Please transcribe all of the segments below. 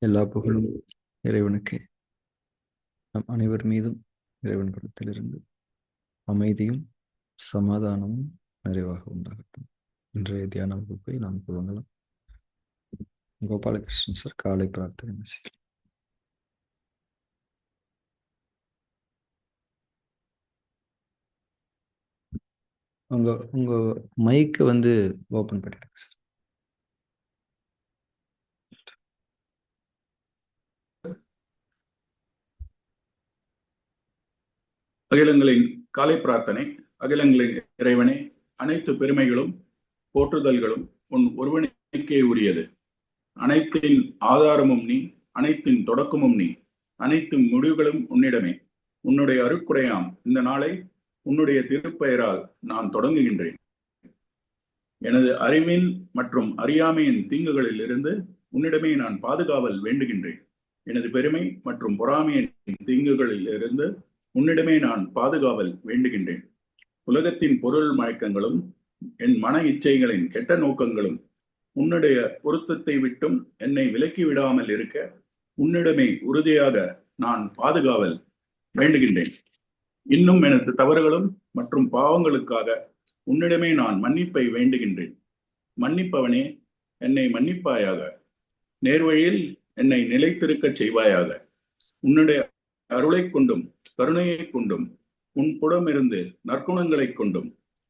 எல்லா புகழும் இறைவனுக்கே. நம் அனைவர் மீதும் இறைவன் புறத்திலிருந்து அமைதியும் சமாதானமும் நிறைவாக உண்டாகட்டும். இன்றைய தியான வகுப்பை நாம் துவங்கலாம். கோபாலகிருஷ்ணன் சார் காலை பிரார்த்தனை செய்யலாம். உங்க உங்க மைக்கை வந்து ஓபன் பண்ணிடுங்க சார். அகிலங்களின் காலை பிரார்த்தனை. அகிலங்களின் இறைவனே, அனைத்து பெருமைகளும் போற்றுதல்களும் உன் ஒருவனுக்கே உரியது. அனைத்தின் ஆதாரமும் நீ, அனைத்தின் தொடக்கமும் நீ, அனைத்து முடிவுகளும் உன்னிடமே. உன்னுடைய அருட்குடையாம் இந்த நாளை உன்னுடைய திருப்பெயரால் நான் தொடங்குகின்றேன். எனது அறிவின் மற்றும் அறியாமையின் தீங்குகளில் இருந்து உன்னிடமே நான் பாதுகாவல் வேண்டுகின்றேன். எனது பெருமை மற்றும் பொறாமையின் தீங்குகளில் இருந்து உன்னிடமே நான் பாதுகாவல் வேண்டுகின்றேன். உலகத்தின் பொருள் மயக்கங்களும் என் மன இச்சைகளின் கெட்ட நோக்கங்களும் உன்னுடைய பொருத்தத்தை விட்டும் என்னை விலக்கி விடாமல் இருக்க உன்னிடமே உறுதியாக நான் பாதுகாவல் வேண்டுகின்றேன். இன்னும் எனது தவறுகளும் மற்றும் பாவங்களுக்காக உன்னிடமே நான் மன்னிப்பை வேண்டுகின்றேன். மன்னிப்பவனே, என்னை மன்னிப்பாயாக. நேர்வழியில் என்னை நிலைத்திருக்க செய்வாயாக. உன்னுடைய அருளை கொண்டும் கருணையை கொண்டும் உன் புடமிருந்து நற்குணங்களை கொண்டும்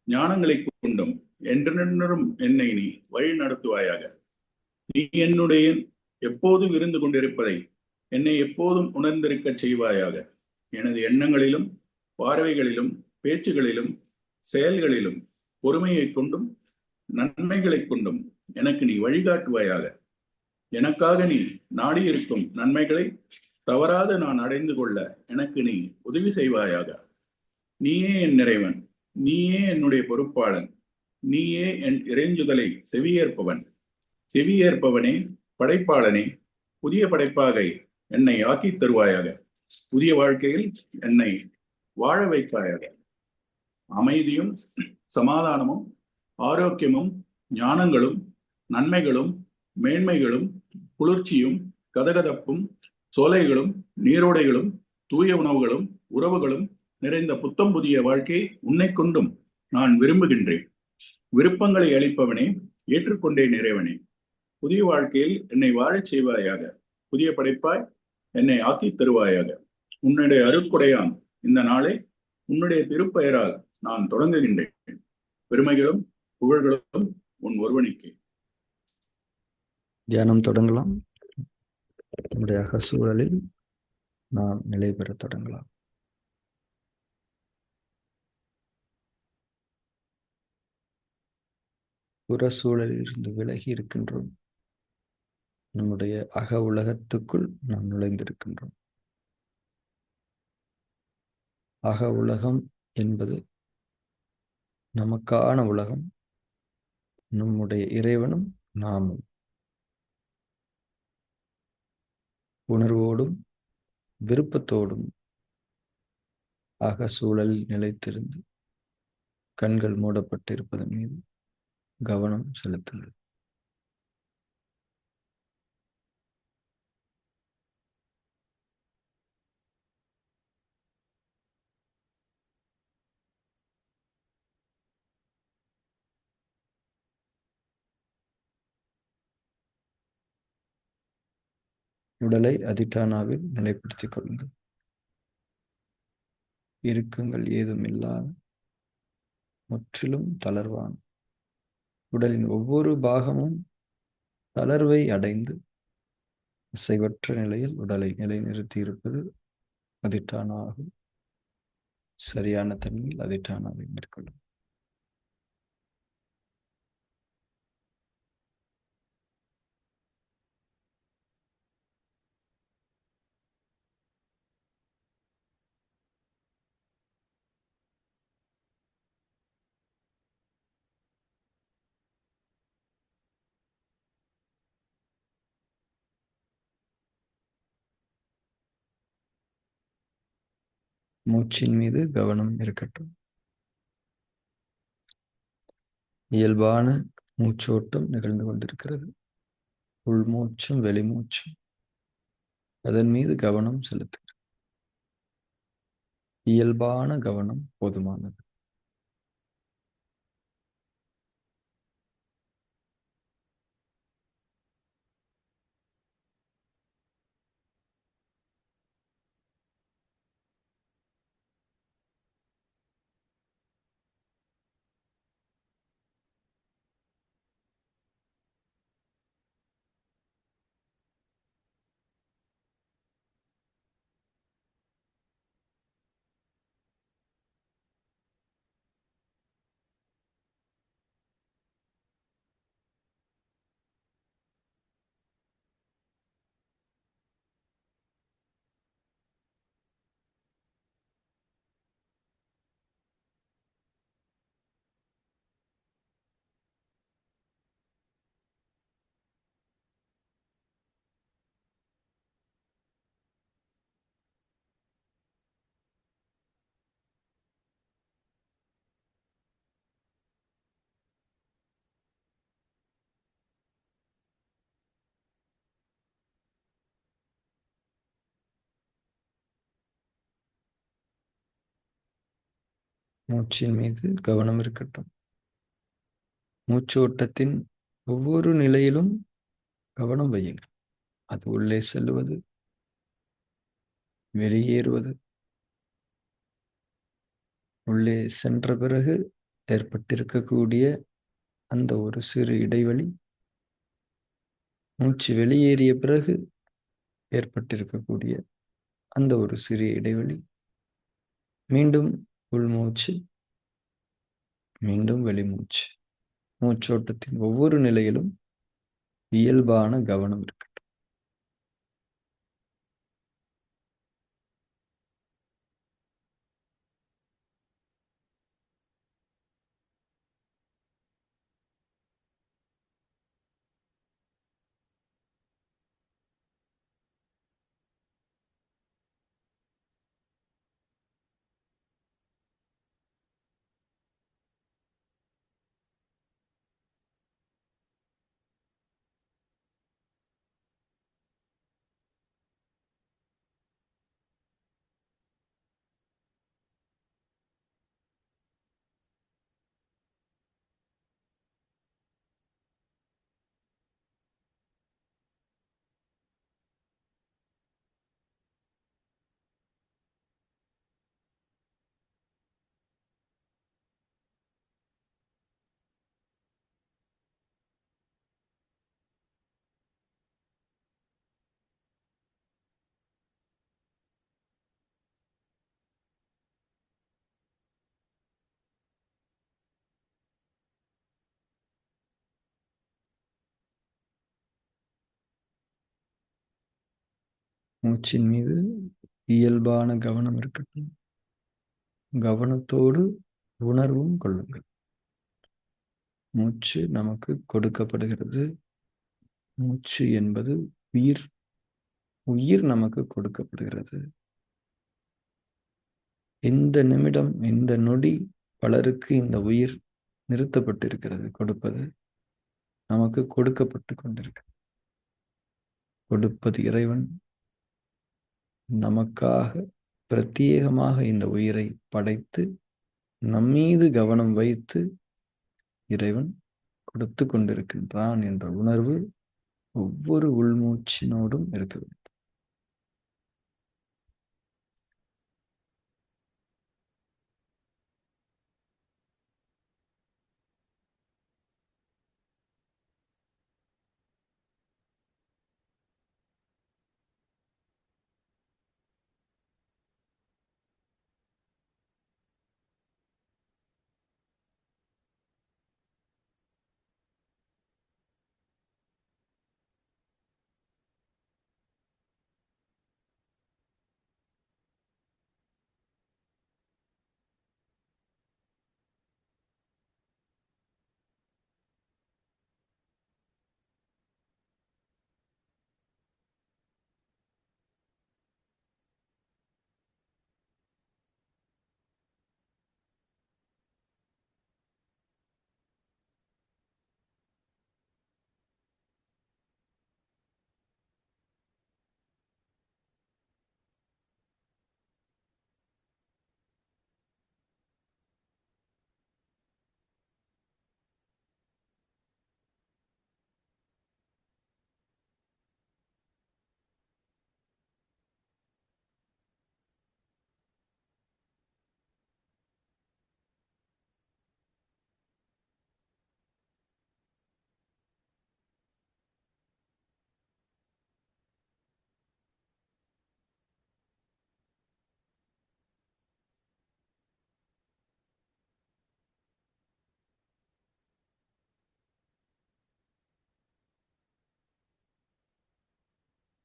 ஞானங்களை கொண்டும் என்றென்றும் என்னை நீ வழி நடத்துவாயாக. நீ என்னுடைய எப்போதும் இருந்து கொண்டிருப்பதை என்னை எப்போதும் உணர்ந்திருக்க செய்வாயாக. எனது எண்ணங்களிலும் பார்வைகளிலும் பேச்சுகளிலும் செயல்களிலும் பொறுமையை கொண்டும் நன்மைகளை கொண்டும் எனக்கு நீ வழிகாட்டுவாயாக. எனக்காக நீ நாடியிருக்கும் நன்மைகளை தவறாது நான் அடைந்து கொள்ள எனக்கு நீ உதவி செய்வாயாக. நீயே என் நிறைவன், நீயே என்னுடைய பொறுப்பாளன், நீயே என் இறைஞ்சுதலை செவியேற்பவன். செவியேற்பவனே, படைப்பாளனே, புதிய படைப்பாக என்னை ஆக்கி தருவாயாக. புதிய வாழ்க்கையில் என்னை வாழ வைப்பாயாக. அமைதியும் சமாதானமும் ஆரோக்கியமும் ஞானங்களும் நன்மைகளும் மேன்மைகளும் குளிர்ச்சியும் கதகதப்பும் சோலைகளும் நீரோடைகளும் தூய உணவுகளும் உறவுகளும் நிறைந்த புத்தம் புதிய வாழ்க்கை உன்னை கொண்டும் நான் விரும்புகின்றேன். விருப்பங்களை அளிப்பவனே, ஏற்றுக்கொண்டே நிறைவனே, புதிய வாழ்க்கையில் என்னை வாழச் செய்வாயாக. புதிய படைப்பாய் என்னை ஆக்கி தருவாயாக. உன்னுடைய அருட்கொடையாம் இந்த நாளை உன்னுடைய திருப்பெயரால் நான் தொடங்குகின்றேன். பெருமைகளும் புகழ்களும் உன் ஒருவனுக்கே. தியானம் தொடங்கலாம். நம்முடைய அகசூழலில் நாம் நிலை பெற தொடங்கலாம். புற சூழலில் இருந்து விலகி இருக்கின்றோம். நம்முடைய அக உலகத்துக்குள் நாம் நுழைந்திருக்கின்றோம். அக உலகம் என்பது நமக்கான உலகம். நம்முடைய இறைவனும் நாமும் உணர்வோடும் விருப்பத்தோடும் அகசூழலில் நிலைத்திருந்து கண்கள் மூடப்பட்டிருப்பதன் மீது கவனம் செலுத்துங்கள். உடலை அதிட்டானாவில் நிலைப்படுத்திக் கொள்ளுங்கள். இறுக்கங்கள் ஏதும் இல்லாத முற்றிலும் தளர்வான உடலின் ஒவ்வொரு பாகமும் தளர்வை அடைந்து அசைவற்ற நிலையில் உடலை நிலைநிறுத்தி இருப்பது அதிட்டானாகும். சரியான தன்மையில் அதிட்டானாவை மேற்கொள்ளும். மூச்சின் மீது கவனம் இருக்கட்டும். இயல்பான மூச்சோட்டம் நிகழ்ந்து கொண்டிருக்கிறது. உள்மூச்சும் வெளிமூச்சும் அதன் மீது கவனம் செலுத்து. இயல்பான கவனம் போதுமானது. மூச்சின் மீது கவனம் இருக்கட்டும். மூச்சு ஓட்டத்தின் ஒவ்வொரு நிலையிலும் கவனம் வையுங்கள். அது உள்ளே செல்லுவது, வெளியேறுவது, உள்ளே சென்ற பிறகு ஏற்பட்டிருக்கக்கூடிய அந்த ஒரு சிறு இடைவெளி, மூச்சு வெளியேறிய பிறகு ஏற்பட்டிருக்கக்கூடிய அந்த ஒரு சிறிய இடைவெளி, மீண்டும் உள்மூச்சு, மீண்டும் வெளிமூச்சு. மூச்சோட்டத்தின் ஒவ்வொரு நிலையிலும் இயல்பான கவனம் இருக்கட்டும். மூச்சின் மீது இயல்பான கவனம் இருக்கட்டும். கவனத்தோடு உணர்வும் கொள்ளுங்கள். மூச்சு நமக்கு கொடுக்கப்படுகிறது. மூச்சு என்பது உயிர். உயிர் நமக்கு கொடுக்கப்படுகிறது. இந்த நிமிடம், இந்த நொடி பலருக்கு இந்த உயிர் நிறுத்தப்பட்டிருக்கிறது. கொடுப்பது நமக்கு கொடுக்கப்பட்டு கொண்டிருக்கிறது. கொடுப்பது இறைவன். நமக்காக பிரத்யேகமாக இந்த உயிரை படைத்து நம்மீது கவனம் வைத்து இறைவன் கொடுத்து கொண்டிருக்கின்றான் என்ற உணர்வு ஒவ்வொரு உள்மூச்சினோடும் இருக்க வேண்டும்.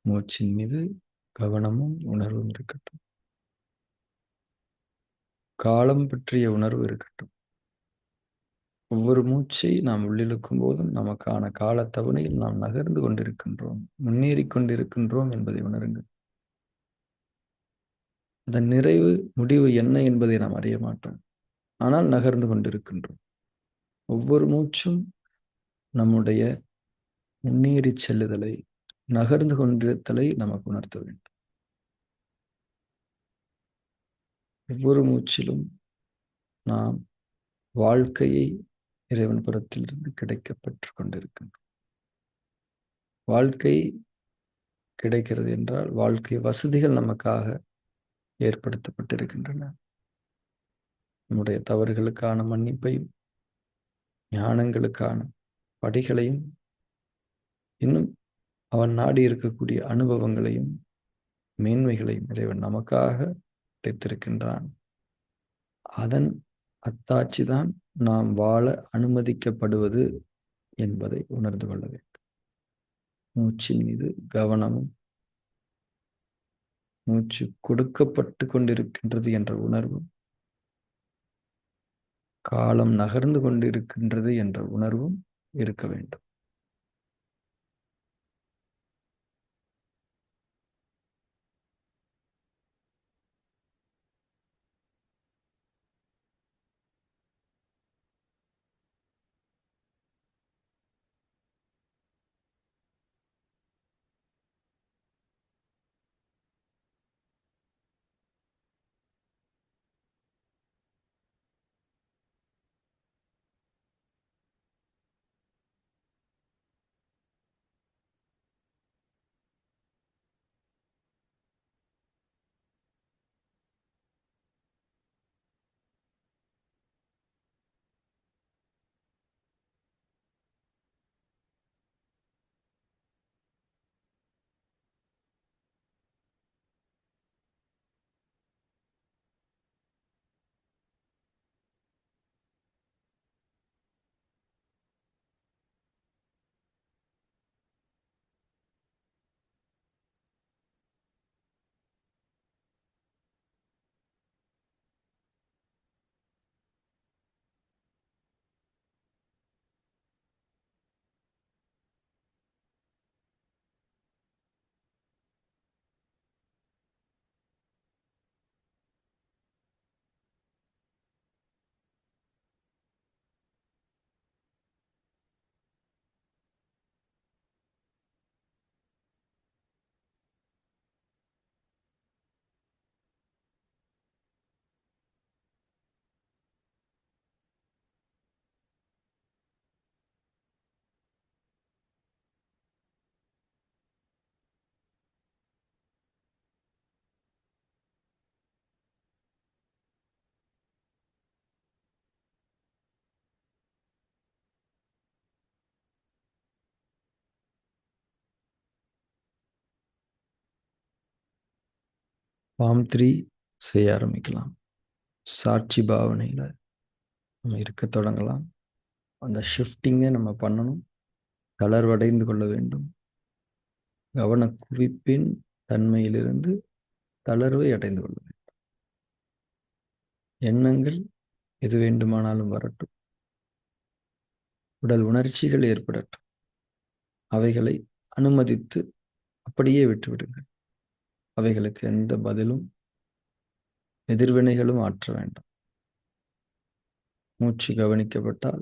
மூச்சின் மீது கவனமும் உணர்வும் இருக்கட்டும். காலம் பற்றிய உணர்வு இருக்கட்டும். ஒவ்வொரு மூச்சை நாம் உள்ளிழுக்கும் போதும் நமக்கான கால தவணையில் நாம் நகர்ந்து கொண்டிருக்கின்றோம், முன்னேறி கொண்டிருக்கின்றோம் என்பதை உணருங்கள். அதன் நிறைவு முடிவு என்ன என்பதை நாம் அறிய மாட்டோம். ஆனால் நகர்ந்து கொண்டிருக்கின்றோம். ஒவ்வொரு மூச்சும் நம்முடைய முன்னேறி செல்லுதலை, நகர்ந்து கொண்டிருத்தலை நமக்கு உணர்த்த வேண்டும். ஒவ்வொரு மூச்சிலும் நாம் வாழ்க்கையை இறைவன் புறத்திலிருந்து கிடைக்கப் பெற்றுக் கொண்டிருக்கின்றோம். வாழ்க்கை கிடைக்கிறது என்றால் வாழ்க்கை வசதிகள் நமக்காக ஏற்படுத்தப்பட்டிருக்கின்றன. நம்முடைய தவறுகளுக்கான மன்னிப்பையும், ஞானங்களுக்கான படிகளையும், இன்னும் அவன் நாடி இருக்கக்கூடிய அனுபவங்களையும், மேன்மைகளையும் இறைவன் நமக்காக கிடைத்திருக்கின்றான். அதன் அத்தாட்சிதான் நாம் வாழ அனுமதிக்கப்படுவது என்பதை உணர்ந்து கொள்ள வேண்டும். மூச்சின் மீது கவனமும், மூச்சு கொடுக்கப்பட்டு கொண்டிருக்கின்றது என்ற உணர்வும், காலம் நகர்ந்து கொண்டிருக்கின்றது என்ற உணர்வும் இருக்க வேண்டும். ஃபார்ம் 3 செய்ய ஆரம்பிக்கலாம். சாட்சி பாவனையில் நம்ம இருக்க தொடங்கலாம். அந்த ஷிஃப்டிங்கை நம்ம பண்ணணும். தளர்வடைந்து கொள்ள வேண்டும். கவன குவிப்பின் தன்மையிலிருந்து தளர்வை அடைந்து கொள்ள வேண்டும். எண்ணங்கள் எது வேண்டுமானாலும் வரட்டும். உடல் உணர்ச்சிகள் ஏற்படட்டும். அவைகளை அனுமதித்து அப்படியே விட்டுவிடுங்கள். அவைகளுக்கு எந்த பதிலும் எதிர்வினைகளும் ஆற்ற வேண்டாம். மூச்சு கவனிக்கப்பட்டால்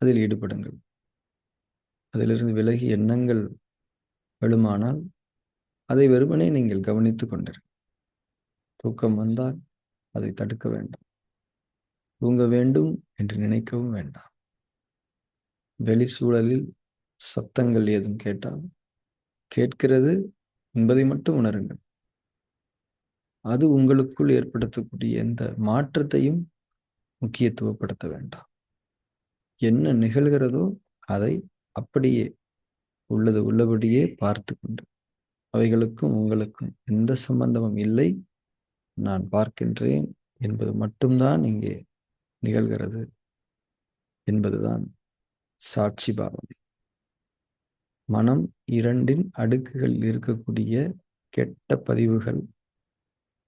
அதில் ஈடுபடுங்கள். அதிலிருந்து விலகி எண்ணங்கள் எழுமானால் அதை வெறுமனே நீங்கள் கவனித்துக் கொண்டிருங்கள். தூக்கம் வந்தால் அதை தடுக்க வேண்டாம். தூங்க வேண்டும் என்று நினைக்கவும் வேண்டாம். வெளி சூழலில் சத்தங்கள் ஏதும் கேட்டால் கேட்கிறது என்பதை மட்டும் உணருங்கள். அது உங்களுக்குள் ஏற்படுத்தக்கூடிய எந்த மாற்றத்தையும் முக்கியத்துவப்படுத்த வேண்டாம். என்ன நிகழ்கிறதோ அதை அப்படியே உள்ளது உள்ளபடியே பார்த்து கொண்டு, அவைகளுக்கும் உங்களுக்கும் எந்த சம்பந்தமும் இல்லை, நான் பார்க்கின்றேன் என்பது மட்டும்தான் இங்கே நிகழ்கிறது என்பதுதான் சாட்சி பாவனை. மனம் 2 அடுக்குகள் இருக்கக்கூடிய கெட்ட பதிவுகள்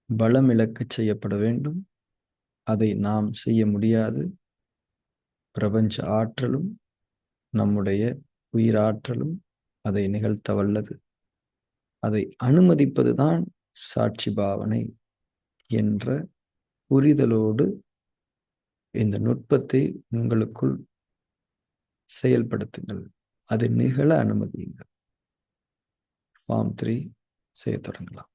பலமிழக்கச் செய்யப்பட வேண்டும். அதை நாம் செய்ய முடியாது. பிரபஞ்ச ஆற்றலும் நம்முடைய உயிராற்றலும் அதை நிகழ்த்த வல்லது. அதை அனுமதிப்பதுதான் சாட்சி பாவனை என்ற புரிதலோடு இந்த நுட்பத்தை உங்களுக்குள் செயல்படுத்துங்கள். அது நிகழ அனுமதியுங்கள். ஃபார்ம் 3 செய்ய தொடங்கலாம்.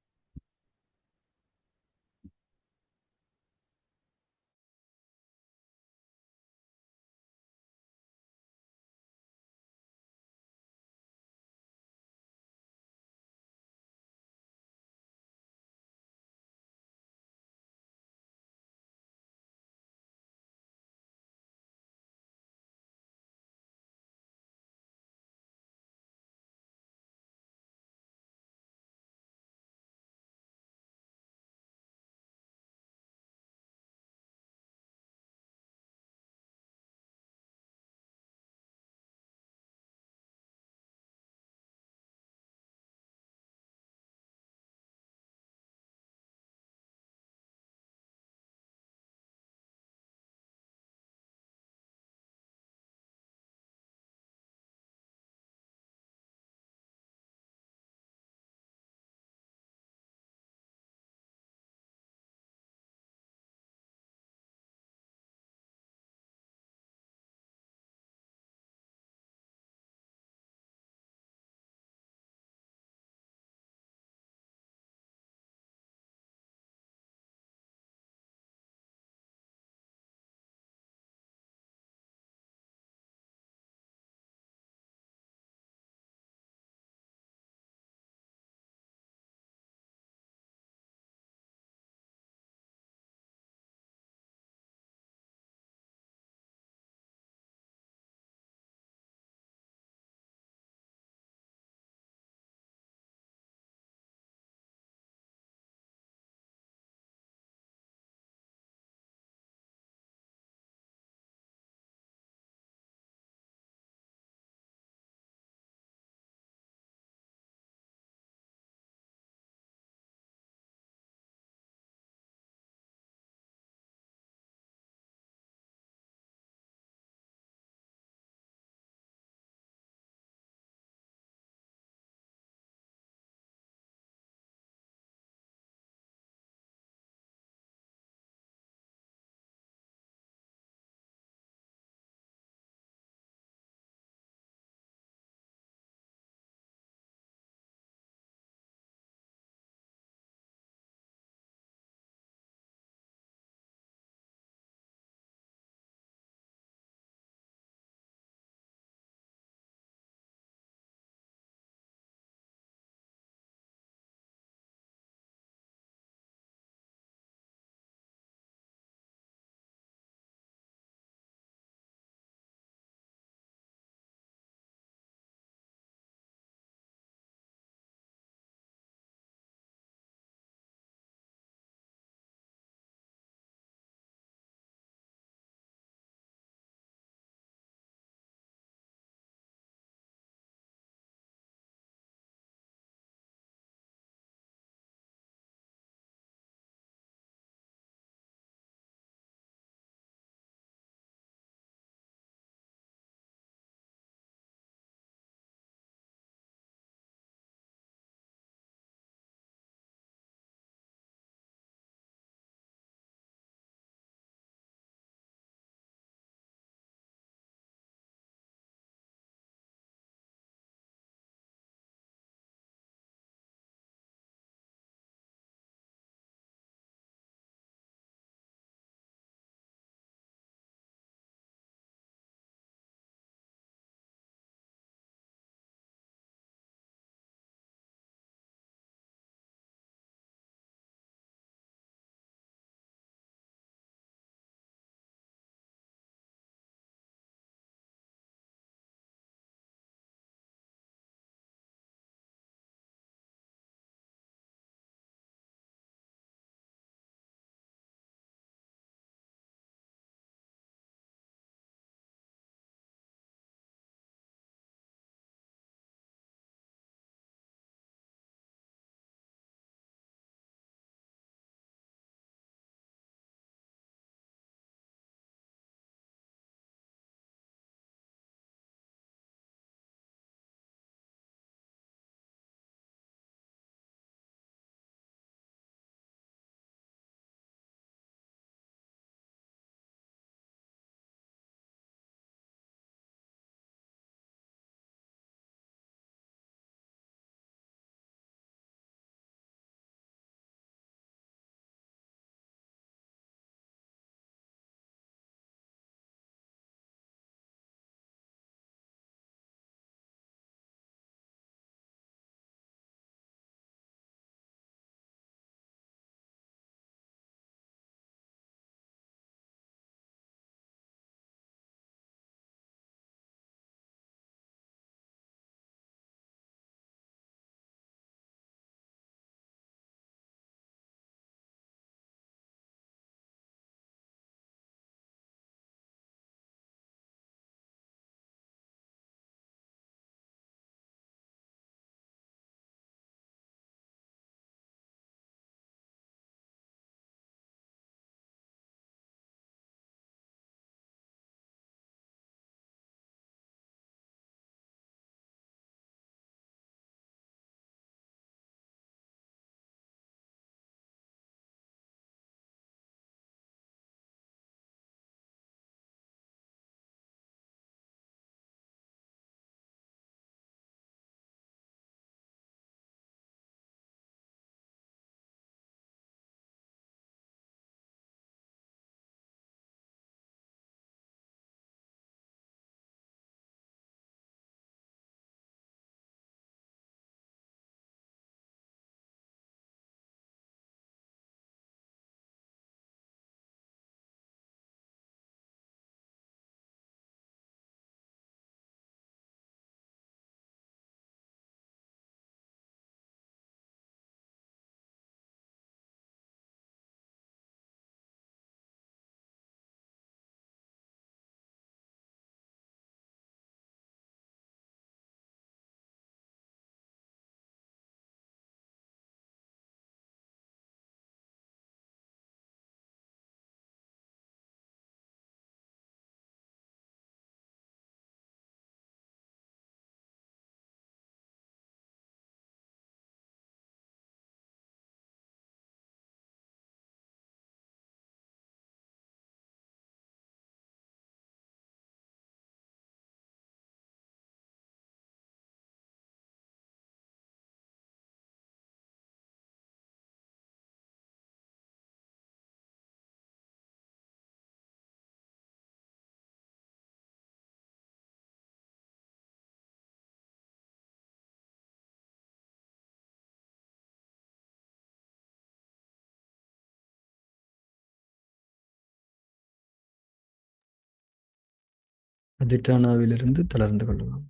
அதிட்டானாவிலிருந்து தளர்ந்து கொள்ளலாம்.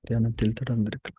தியானத்தில் தொடர்ந்திருக்கலாம்.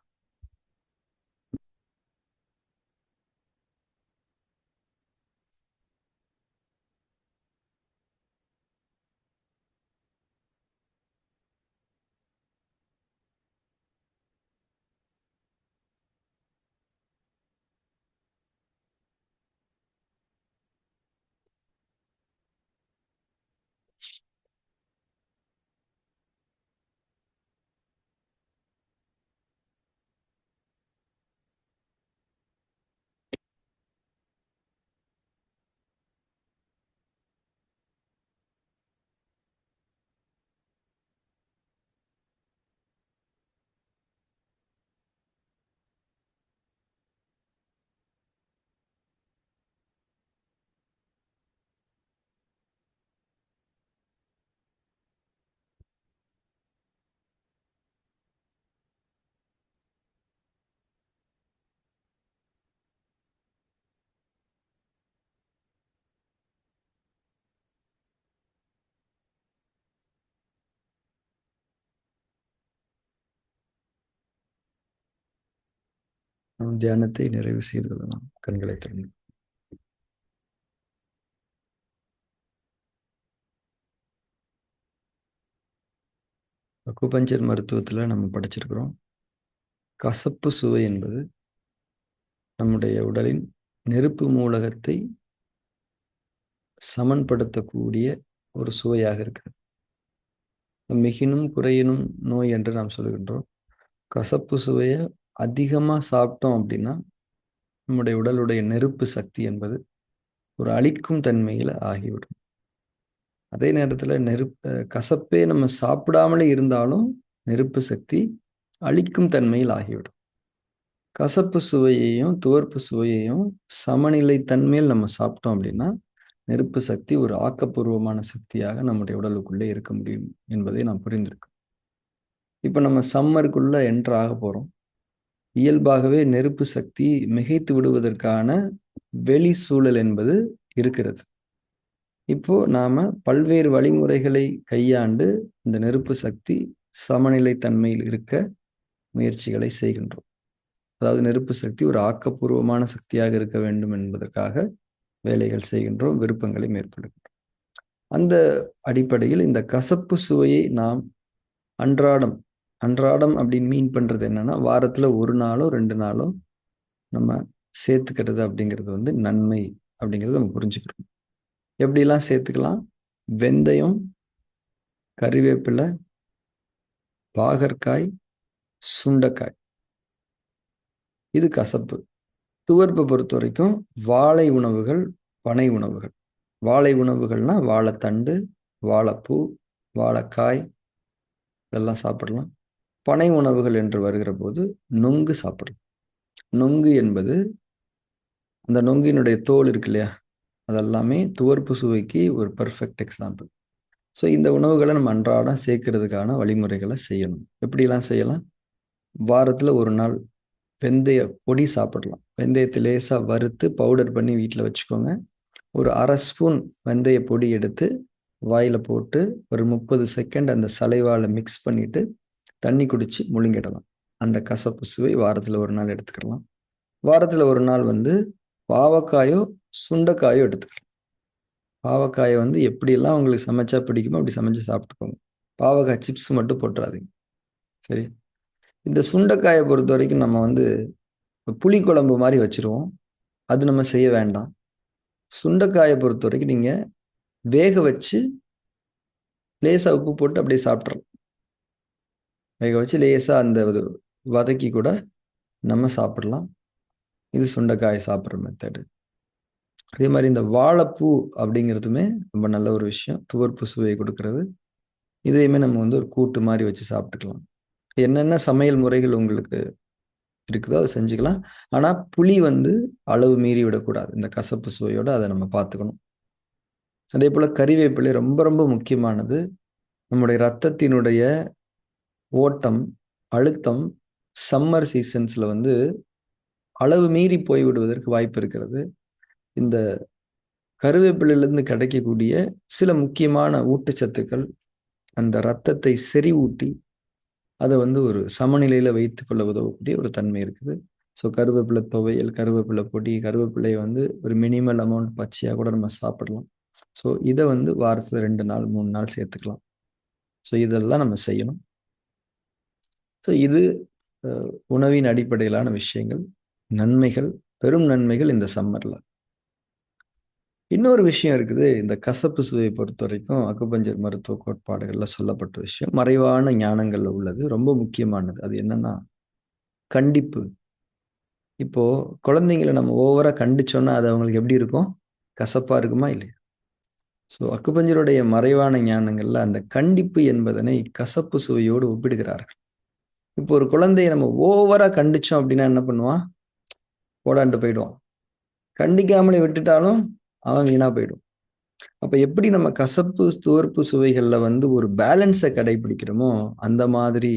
நாம் தியானத்தை நிறைவு செய்து கொள்ளலாம். கண்களை திறந்து. அக்குபஞ்சர் மருத்துவத்தில் நம்ம படிச்சிருக்கிறோம். கசப்பு சுவை என்பது நம்முடைய உடலின் நெருப்பு மூலகத்தை சமன்படுத்தக்கூடிய ஒரு சுவையாக இருக்கிறது. மிகினும் குறையினும் நோய் என்று நாம் சொல்கின்றோம். கசப்பு சுவையை அதிகமாக சாப்பிட்டோம் அப்படின்னா நம்முடைய உடலுடைய நெருப்பு சக்தி என்பது ஒரு அழிக்கும் தன்மையில் ஆகிவிடும். அதே நேரத்தில் கசப்பே நம்ம சாப்பிடாமலே இருந்தாலும் நெருப்பு சக்தி அழிக்கும் தன்மையில் ஆகிவிடும். கசப்பு சுவையையும் துவர்ப்பு சுவையையும் சமநிலை தன்மையில் நம்ம சாப்பிட்டோம் அப்படின்னா நெருப்பு சக்தி ஒரு ஆக்கப்பூர்வமான சக்தியாக நம்முடைய உடலுக்குள்ளே இருக்க முடியும் என்பதை நாம் புரிந்திருக்கோம். இப்போ நம்ம சம்மருக்குள்ள என்டர் ஆக போகிறோம். இயல்பாகவே நெருப்பு சக்தி மிகைத்து விடுவதற்கான வெளி சூழல் என்பது இருக்கிறது. இப்போ நாம பல்வேறு வழிமுறைகளை கையாண்டு இந்த நெருப்பு சக்தி சமநிலை தன்மையில் இருக்க முயற்சிகளை செய்கின்றோம். அதாவது நெருப்பு சக்தி ஒரு ஆக்கப்பூர்வமான சக்தியாக இருக்க வேண்டும் என்பதற்காக வேலைகள் செய்கின்றோம், விருப்பங்களை மேற்கொள்கின்றோம். அந்த அடிப்படையில் இந்த கசப்பு சுவையை நாம் அன்றாடம் அப்படின்னு மீன் பண்றது என்னன்னா, வாரத்துல ஒரு நாளோ 2 நாளோ நம்ம சேர்த்துக்கிறது அப்படிங்கிறது நன்மை அப்படிங்கிறத நம்ம புரிஞ்சுக்கிறோம். எப்படிலாம் சேர்த்துக்கலாம்? வெந்தயம், கறிவேப்பிலை, பாகற்காய், சுண்டைக்காய், இது கசப்பு. துவர்ப்பை பொறுத்த வரைக்கும் வாழை உணவுகள், பனை உணவுகள். வாழை உணவுகள்னா வாழைத்தண்டு, வாழைப்பூ, வாழைக்காய் இதெல்லாம் சாப்பிடலாம். பனை உணவுகள் என்று வருகிற போது நொங்கு சாப்பிடலாம். நொங்கு என்பது அந்த நொங்கினுடைய தோல் இருக்கு இல்லையா, அதெல்லாமே துவர்ப்பு சுவைக்கு ஒரு பர்ஃபெக்ட் எக்ஸாம்பிள். ஸோ இந்த உணவுகளை நம்ம அன்றாடம் சேர்க்கறதுக்கான வழிமுறைகளை செய்யணும். எப்படிலாம் செய்யலாம்? வாரத்தில் ஒரு நாள் வெந்தய பொடி சாப்பிடலாம். வெந்தயத்தை லேசாக வறுத்து பவுடர் பண்ணி வீட்டில் வச்சுக்கோங்க. ஒரு 1/2 ஸ்பூன் வெந்தய பொடி எடுத்து வாயில் போட்டு ஒரு 30 செகண்ட் அந்த சலைவால் மிக்ஸ் பண்ணிவிட்டு தண்ணி குடித்து முழுங்கிடலாம். அந்த கசப்பு சுவை வாரத்தில் ஒரு நாள் எடுத்துக்கலாம். வாரத்தில் ஒரு நாள் பாவக்காயோ சுண்டைக்காயோ எடுத்துக்கலாம். பாவக்காயை எப்படியெல்லாம் உங்களுக்கு சமைச்சா பிடிக்குமோ அப்படி சமைச்சு சாப்பிட்டுக்கோங்க. பாவக்காய் சிப்ஸ் மட்டும் போட்டுறாதீங்க. சரி. இந்த சுண்டைக்காயை பொறுத்த வரைக்கும் நம்ம புளி குழம்பு மாதிரி வச்சுருவோம். அது நம்ம செய்ய வேண்டாம். சுண்டைக்காயை பொறுத்த வரைக்கும் நீங்கள் வேக வச்சு லேசாக உப்பு போட்டு அப்படியே சாப்பிட்றலாம். வேக வச்சு லேசாக அந்த வதக்கி கூட நம்ம சாப்பிடலாம். இது சுண்டைக்காயை சாப்பிட்ற மெத்தடு. அதே மாதிரி இந்த வாழைப்பூ அப்படிங்கிறதுமே ரொம்ப நல்ல ஒரு விஷயம். துவர்ப்பு சுவையை கொடுக்கறது. இதையுமே நம்ம ஒரு கூட்டு மாதிரி வச்சு சாப்பிட்டுக்கலாம். என்னென்ன சமையல் முறைகள் உங்களுக்கு இருக்குதோ அதை செஞ்சுக்கலாம். ஆனால் புளி அளவு மீறி விடக்கூடாது. இந்த கசப்பு சுவையோடு அதை நம்ம பார்த்துக்கணும். அதே போல் கறிவேப்பிலை ரொம்ப ரொம்ப முக்கியமானது. நம்முடைய இரத்தத்தினுடைய ஓட்டம், அழுத்தம் சம்மர் சீசன்ஸில் அளவு மீறி போய்விடுவதற்கு வாய்ப்பு இருக்கிறது. இந்த கருவேப்பிலையிலிருந்து கிடைக்கக்கூடிய சில முக்கியமான ஊட்டச்சத்துக்கள் அந்த ரத்தத்தை செறிவூட்டி அதை வந்து ஒரு சமநிலையில வைத்துக் கொள்ள உதவக்கூடிய ஒரு தன்மை இருக்குது. ஸோ கருவேப்பிலை துவையல், கருவேப்பிலை பொடி, கருவேப்பிலையை வந்து ஒரு மினிமல் அமௌண்ட் பச்சையாக கூட நம்ம சாப்பிடலாம். ஸோ இதை வந்து வாரத்தில் 2 நாள் 3 நாள் சேர்த்துக்கலாம். ஸோ இதெல்லாம் நம்ம செய்யணும். ஸோ இது உணவின் அடிப்படையிலான விஷயங்கள், நன்மைகள், பெரும் நன்மைகள் இந்த சம்மர்ல. இன்னொரு விஷயம் இருக்குது. இந்த கசப்பு சுவையை பொறுத்த வரைக்கும் அக்குபஞ்சர் மருத்துவ கோட்பாடுகள்ல சொல்லப்பட்ட விஷயம் மறைவான ஞானங்கள்ல உள்ளது, ரொம்ப முக்கியமானது. அது என்னன்னா கண்டிப்பு. இப்போ குழந்தைங்களை நம்ம ஓவரா கண்டிச்சோம்னா அது அவங்களுக்கு எப்படி இருக்கும்? கசப்பா இருக்குமா இல்லையா? ஸோ அக்குபஞ்சருடைய மறைவான ஞானங்கள்ல அந்த கண்டிப்பு என்பதனை கசப்பு சுவையோடு ஒப்பிடுகிறார்கள். இப்போ ஒரு குழந்தையை நம்ம ஓவரா கண்டிச்சோம் அப்படின்னா என்ன பண்ணுவான்? போடான்ட்டு போயிடுவான். கண்டிக்காமலே விட்டுட்டாலும் அவன் வீணா போயிடும். அப்ப எப்படி நம்ம கசப்பு துவர்ப்பு சுவைகள்ல வந்து ஒரு பேலன்ஸை கடைபிடிக்கிறோமோ அந்த மாதிரி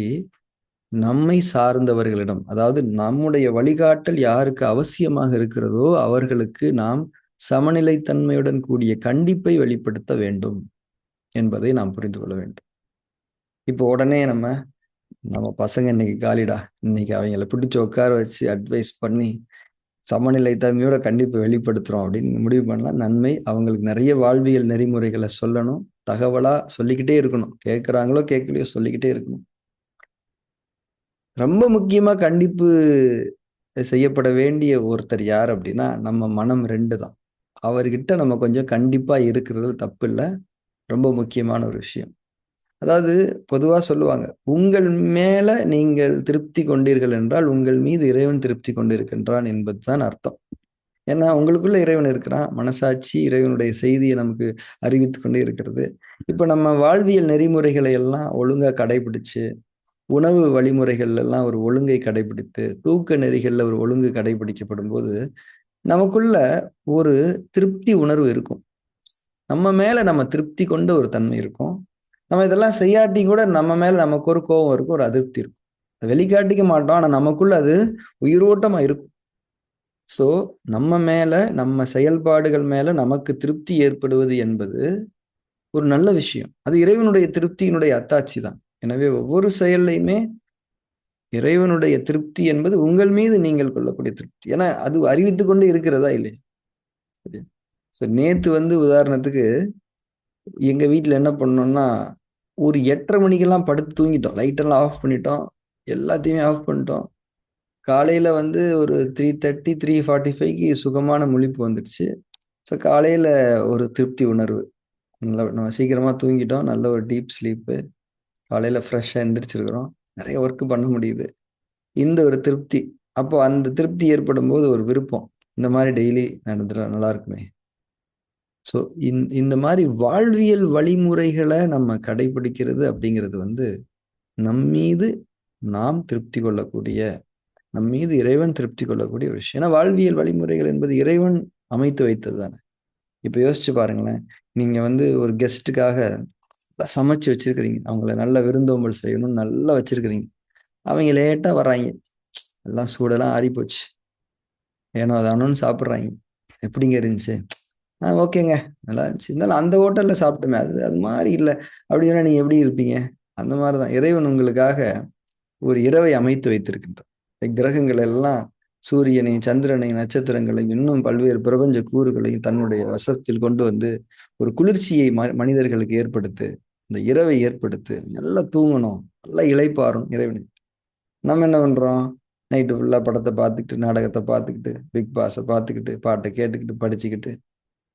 நம்மை சார்ந்தவர்களிடம், அதாவது நம்முடைய வழிகாட்டல் யாருக்கு அவசியமாக இருக்கிறதோ அவர்களுக்கு நாம் சமநிலைத்தன்மையுடன் கூடிய கண்டிப்பை வெளிப்படுத்த வேண்டும் என்பதை நாம் புரிந்து கொள்ள வேண்டும். இப்போ உடனே நம்ம பசங்க இன்னைக்கு காலிடா, இன்னைக்கு அவங்கள பிடிச்சி உட்கார வச்சு அட்வைஸ் பண்ணி சமநிலைத்தன்மையோட கண்டிப்பை வெளிப்படுத்துறோம் அப்படின்னு முடிவு பண்ணலாம். நன்மை. அவங்களுக்கு நிறைய வாழ்வியல் நெறிமுறைகளை சொல்லணும், தகவலா சொல்லிக்கிட்டே இருக்கணும். கேட்குறாங்களோ கேட்கலையோ சொல்லிக்கிட்டே இருக்கணும். ரொம்ப முக்கியமா கண்டிப்பு செய்யப்பட வேண்டிய ஒருத்தர் யார் அப்படின்னா நம்ம மனம் 2 தான். அவர்கிட்ட நம்ம கொஞ்சம் கண்டிப்பா இருக்கிறது தப்பு இல்லை. ரொம்ப முக்கியமான ஒரு விஷயம். அதாவது பொதுவா சொல்லுவாங்க, உங்கள் மேல நீங்கள் திருப்தி கொண்டீர்கள் என்றால் உங்கள் மீது இறைவன் திருப்தி கொண்டிருக்கின்றான் என்பதுதான் அர்த்தம். ஏன்னா உங்களுக்குள்ள இறைவன் இருக்கிறான். மனசாட்சி இறைவனுடைய செய்தியை நமக்கு அறிவித்து கொண்டே இருக்கிறது. இப்ப நம்ம வாழ்வியல் நெறிமுறைகளை எல்லாம் ஒழுங்கா கடைபிடிச்சு, உணவு வழிமுறைகள் எல்லாம் ஒரு ஒழுங்கை கடைபிடித்து, தூக்க நெறிகள்ல ஒரு ஒழுங்கு கடைபிடிக்கப்படும் போது நமக்குள்ள ஒரு திருப்தி உணர்வு இருக்கும். நம்ம மேல நம்ம திருப்தி கொண்ட ஒரு தன்மை இருக்கும். நம்ம இதெல்லாம் செய்யாட்டி கூட நம்ம மேல நமக்கு ஒரு கோபம் இருக்கும், ஒரு அதிருப்தி இருக்கும். வெளிக்காட்டிக்க மாட்டோம். ஆனா நமக்குள்ள அது உயிரோட்டமா இருக்கும். ஸோ நம்ம மேல, நம்ம செயல்பாடுகள் மேல நமக்கு திருப்தி ஏற்படுவது என்பது ஒரு நல்ல விஷயம். அது இறைவனுடைய திருப்தியினுடைய அத்தாட்சி தான். எனவே ஒவ்வொரு செயல்லையுமே இறைவனுடைய திருப்தி என்பது உங்கள் மீது நீங்கள் கொள்ளக்கூடிய திருப்தி. ஏன்னா அது அறிவித்துக் கொண்டு இருக்கிறதா இல்லையா? ஸோ நேத்து வந்து உதாரணத்துக்கு எங்க வீட்ல என்ன பண்ணோம்னா, ஒரு 8:30 மணிக்கெல்லாம் படுத்து தூங்கிட்டோம். லைட் எல்லாம் ஆஃப் பண்ணிட்டோம். எல்லாத்தையுமே ஆஃப் பண்ணிட்டோம். காலையில வந்து ஒரு 3:30, 3:45க்கு சுகமான முழிப்பு வந்துடுச்சு. ஸோ காலையில ஒரு திருப்தி உணர்வு. நம்ம சீக்கிரமா தூங்கிட்டோம். நல்ல ஒரு டீப் ஸ்லீப்பு. காலையில ஃப்ரெஷ்ஷா எந்திரிச்சிருக்கிறோம். நிறைய ஒர்க் பண்ண முடியுது. இந்த ஒரு திருப்தி. அப்போ அந்த திருப்தி ஏற்படும்போது ஒரு விருப்பம். இந்த மாதிரி டெய்லி நடந்துட்டா நல்லா இருக்குமே. ஸோ இந்த மாதிரி வாழ்வியல் வழிமுறைகளை நம்ம கடைபிடிக்கிறது அப்படிங்கிறது வந்து நம்மீது நாம் திருப்தி கொள்ளக்கூடிய, நம்மீது இறைவன் திருப்தி கொள்ளக்கூடிய ஒரு விஷயம். ஏன்னா வாழ்வியல் வழிமுறைகள் என்பது இறைவன் அமைத்து வைத்தது தானே. இப்போ யோசிச்சு பாருங்களேன். நீங்க வந்து ஒரு கெஸ்ட்டுக்காக சமைச்சு வச்சிருக்கிறீங்க. அவங்கள நல்ல விருந்தோம்பல் செய்யணும்னு நல்லா வச்சிருக்கிறீங்க. அவங்க லேட்டா வர்றாங்க. எல்லாம் சூடெல்லாம் ஆறி போச்சு. ஏனோ தானோன்னு சாப்பிட்றாங்க. எப்படிங்க இருந்துச்சு? ஓகேங்க. நல்லா இருந்துச்சு. இருந்தாலும் அந்த ஹோட்டல்ல சாப்பிட்டோமே, அது அது மாரி இல்ல. அப்படின்னா நீங்க எப்படி இருப்பீங்க? அந்த மாரி தான். இறைவன் உங்களுக்காக ஒரு இரவை அமைத்து வைத்திருக்கின்றான். கிரகங்கள் எல்லாம் சூரியனையும், சந்திரனையும், நட்சத்திரங்களையும், இன்னும் பல்வேறு பிரபஞ்ச கூறுகளையும் தன்னுடைய வசத்தில் கொண்டு வந்து ஒரு குளிர்ச்சியை மனிதர்களுக்கு ஏற்படுத்து, இந்த இரவை ஏற்படுத்து. நல்லா தூங்கணும், நல்லா இளைப்பாறணும் இறைவன். நம்ம என்ன பண்றோம்? நைட்டு ஃபுல்லா படத்த பார்த்துக்கிட்டு, நாடகத்த பார்த்துக்கிட்டு, பிக் பாஸ பார்த்துக்கிட்டு, பாட்ட கேட்டுக்கிட்டு, படிச்சுக்கிட்டு,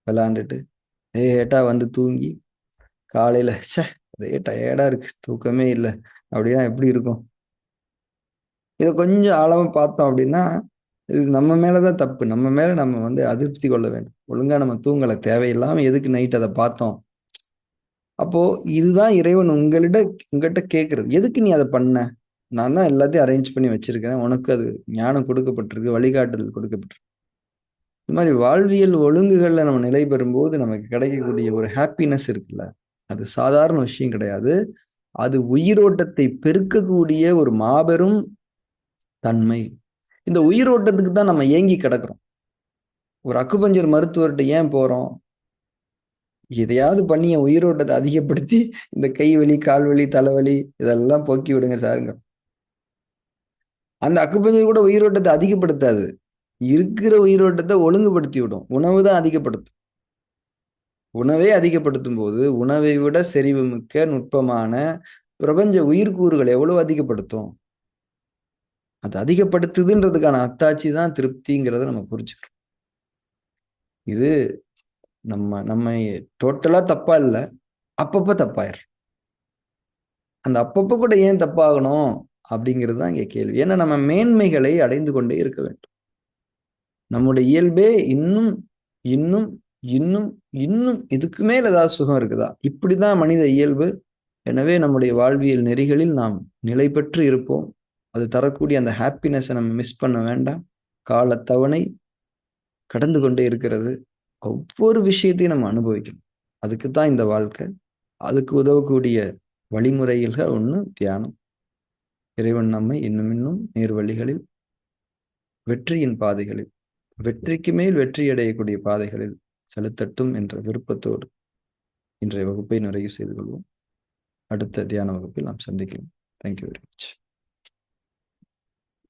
விளையாண்டுட்டு, லேட்டா வந்து தூங்கி, காலையில ஒரே டயர்டா இருக்கு. தூக்கமே இல்ல. அப்படின்னா எப்படி இருக்கும்? இத கொஞ்சம் ஆழமா பார்த்தோம் அப்படின்னா, இது நம்ம மேல தான் தப்பு. நம்ம மேல நம்ம வந்து அதிருப்தி கொள்ள வேண்டும். ஒழுங்கா நம்ம தூங்கல. தேவையில்லாம எதுக்கு நைட் அத பார்த்தோம்? அப்போ இதுதான் இறைவன் உங்ககிட்ட கேட்கிறது. எதுக்கு நீ அத பண்ண? நான் தான் எல்லாத்தையும் அரேஞ்ச் பண்ணி வச்சிருக்கிறேன். உனக்கு அது ஞானம் கொடுக்கப்பட்டிருக்கு. வழிகாட்டுதல் கொடுக்கப்பட்டிருக்கு. இந்த மாதிரி வாழ்வியல் ஒழுங்குகள்ல நம்ம நிலை பெறும்போது நமக்கு கிடைக்கக்கூடிய ஒரு ஹாப்பினஸ் இருக்குல்ல, அது சாதாரண விஷயம் கிடையாது. அது உயிரோட்டத்தை பெருக்கக்கூடிய ஒரு மாபெரும் தன்மை. இந்த உயிரோட்டத்துக்கு தான் நம்ம ஏங்கி கிடக்கிறோம். ஒரு அக்குபஞ்சர் மருத்துவர்கிட்ட ஏன் போறோம்? எதையாவது பண்ணி என் உயிரோட்டத்தை அதிகப்படுத்தி இந்த கை வலி, கால் வலி, தலைவலி இதெல்லாம் போக்கி விடுங்க சாருங்க. அந்த அக்குப்பஞ்சர் கூட உயிரோட்டத்தை அதிகப்படுத்தாது, இருக்கிற உயிரோட்டத்தை ஒழுங்குபடுத்தி விடும். உணவு தான் அதிகப்படுத்தும். உணவே அதிகப்படுத்தும் போது உணவை விட செறிவு மிக்க நுட்பமான பிரபஞ்ச உயிர்கூறுகள் எவ்வளவு அதிகப்படுத்தும். அது அதிகப்படுத்துதுன்றதுக்கான அத்தாட்சி தான் திருப்திங்கிறத நம்ம புரிஞ்சுக்கிறோம். இது நம்ம டோட்டலா தப்பா இல்லை, அப்பப்ப தப்பாயிரும். அந்த அப்பப்ப கூட ஏன் தப்பாகணும் அப்படிங்கிறது தான் இங்க கேள்வி. ஏன்னா நம்ம மேன்மைகளை அடைந்து கொண்டே இருக்க வேண்டும். நம்முடைய இயல்பே இன்னும் இன்னும் இன்னும் இன்னும் இதுக்கு மேல் ஏதாவது சுகம் இருக்குதா? இப்படிதான் மனித இயல்பு. எனவே நம்முடைய வாழ்வியல் நெறிகளில் நாம் நிலை பெற்று இருப்போம். அது தரக்கூடிய அந்த ஹாப்பினஸை நம்ம மிஸ் பண்ண வேண்டாம். காலத்தவணை கடந்து கொண்டே இருக்கிறது. ஒவ்வொரு விஷயத்தையும் நம்ம அனுபவிக்கணும். அதுக்கு தான் இந்த வாழ்க்கை. அதுக்கு உதவக்கூடிய வழிமுறைகள் ஒன்று தியானம். இறைவன் நம்மை இன்னும் இன்னும் நேர்வழிகளில், வெற்றியின் பாதைகளில், வெற்றிக்கு மேல் வெற்றி அடையக்கூடிய பாதைகளில் செலுத்தட்டும் என்ற விருப்பத்தோடு இன்றைய வகுப்பை நிறைவு செய்து கொள்வோம். அடுத்த தியான வகுப்பில் நாம் சந்திக்கலாம். Thank you very much.